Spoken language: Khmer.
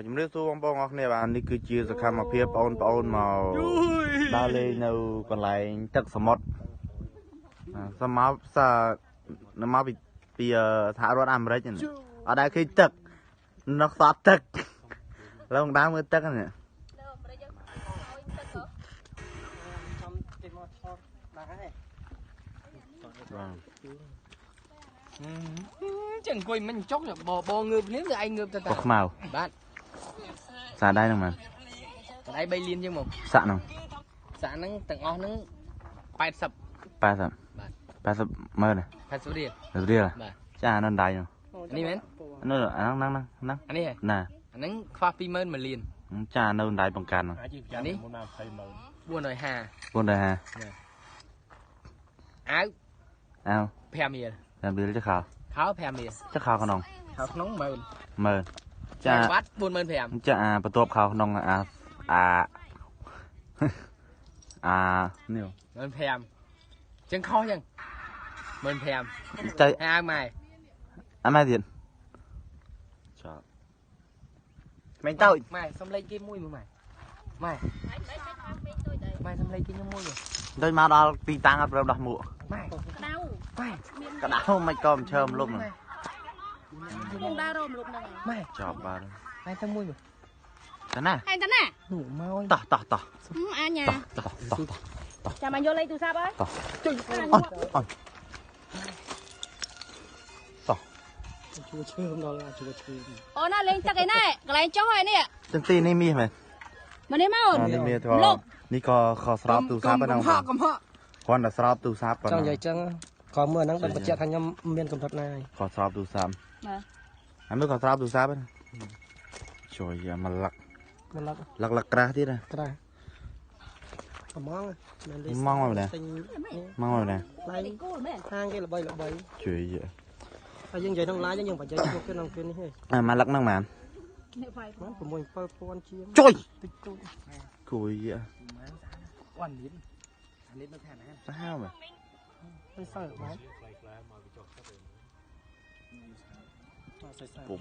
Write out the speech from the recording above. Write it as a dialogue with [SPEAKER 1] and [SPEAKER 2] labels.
[SPEAKER 1] ជំរាបសួរបងប្អូនអរគ្នាបាទនេះគឺជាសកម្មភាពបងប្អូនមកដើរលេងនៅកន្លែងទឹកសមុទ្រសមមកមកពីសហរដ្ឋអាមេរិកអត់ដែលឃើញទឹកនៅខ្សត់ទឹកឡើយដើរមើលទឹកនេះ
[SPEAKER 2] ចឹងអង្គុយមិនចុកបងើបនេះគឺឯងងើបទៅតា
[SPEAKER 1] ខ្មៅ
[SPEAKER 2] បាទ
[SPEAKER 1] សាដៃហ្នឹងមែន
[SPEAKER 2] ដៃ3លានជាងមក
[SPEAKER 1] សាក់ហ្នឹង
[SPEAKER 2] ទាំងអស់ហ្នឹង80
[SPEAKER 1] បាទ80ម៉ឺន
[SPEAKER 2] 80រៀល
[SPEAKER 1] បាទចាអានោះដៃនោះ
[SPEAKER 2] នេះមែន
[SPEAKER 1] នោះហ្នឹង
[SPEAKER 2] អានេះ
[SPEAKER 1] ណា
[SPEAKER 2] អាហ្នឹងខ្វះ20000 1លាន
[SPEAKER 1] ចានៅដៃបង្កាន់
[SPEAKER 2] នេះ450អាវ5រៀល
[SPEAKER 1] ចុះខោ
[SPEAKER 2] 5រៀល
[SPEAKER 1] ចុះខោក្នុង
[SPEAKER 2] 10000ចាបាត់45000
[SPEAKER 1] ចាបន្ទាប់ខោក្នុងនេះ
[SPEAKER 2] 15000ចឹងខុសចឹង15000
[SPEAKER 1] ចៃ
[SPEAKER 2] អាវម៉ែ
[SPEAKER 1] ទៀតចប់មិនទៅ
[SPEAKER 2] ម៉ែសំលេចគេមួយម៉ែសំលេចគេខ្ញុំមួយ
[SPEAKER 1] ដូចមកដល់ទីតាំងអត់ប្រើដោះមួក
[SPEAKER 2] ម៉ែ
[SPEAKER 1] កដៅមិនក៏មិនឈើមលុបហ្នឹង
[SPEAKER 3] ខ្ញុំដើររមលុបហ្នឹង
[SPEAKER 2] ម៉ែ
[SPEAKER 1] ចប់បាទ
[SPEAKER 2] ម៉ែទៅមួយ
[SPEAKER 1] តាណា
[SPEAKER 3] មក
[SPEAKER 1] តោះ
[SPEAKER 3] អញចាំមកយកលេខទូរស័ព្ទអើយ
[SPEAKER 1] ចុយ
[SPEAKER 2] ជួឈើដល់ជួឈើ
[SPEAKER 3] អូនណាលេងទឹកឯណែកន្លែងចុះឯនេះ
[SPEAKER 1] ទាំងទីនេះមាសមែន
[SPEAKER 3] មកនេះមក
[SPEAKER 1] នេះមាសធំនេះក៏ខស្រោបទូរស័ព្ទហ្នឹង
[SPEAKER 2] កំហក
[SPEAKER 1] គាត់តែស្រោបទូរស័ព្ទគាត់
[SPEAKER 2] ចង់និយាយចឹងក៏មើលហ្នឹងបានបញ្ជាក់ថាខ្ញុំមានកំណត់ណាហើយ
[SPEAKER 1] ខស្រោបទូរស័ព្ទហើយមើលខស្រោបទូរស័ព្ទហ្នឹងជួយយកមកលឹកក្រាស់ទៀតណា
[SPEAKER 2] ក្រាស់កំង
[SPEAKER 1] ម៉ងមកណា
[SPEAKER 3] ឡៃគូមែន
[SPEAKER 2] ហាងគេល្បី
[SPEAKER 1] ជួយយក
[SPEAKER 2] ហើយយើងនិយាយក្នុងឡាយយើងបញ្ចេញចូលគេក្នុងគេនេះហេ
[SPEAKER 1] មកលឹកហ្នឹងមែន
[SPEAKER 2] 67000ជាង
[SPEAKER 1] ជួយ
[SPEAKER 2] តិច
[SPEAKER 1] គួយយក
[SPEAKER 2] អានេះមិនថាណា
[SPEAKER 1] សាហាវមែន
[SPEAKER 2] មិនសើបាទពុំ